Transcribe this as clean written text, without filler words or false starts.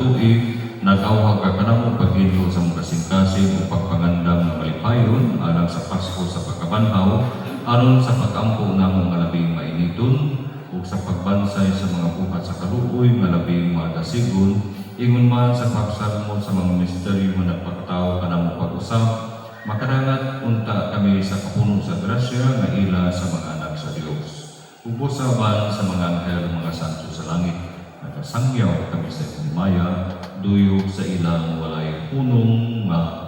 tuig, nag-awhag ka kanamo pag-inyo sa mga kasing-kasing o pagpangandam ng malipayon alang sa Pasko sa pagkabanhaw, aron sa pag-ampo namong nga labing mainiton o sa pagbansay sa mga buhat sa kaluoy nga labing madasigon, ingon man sa pagsalmot sa mga misteryo nga nagpakataw kanamo pag-usap, makarangat unta kami sa kapuno sa grasya nga ila sa mga anak sa Dios. Ubusaban sa mga anghel mga santo sa langit, nakasangyaw kami sa himaya, duyog sa ilang walay punong nga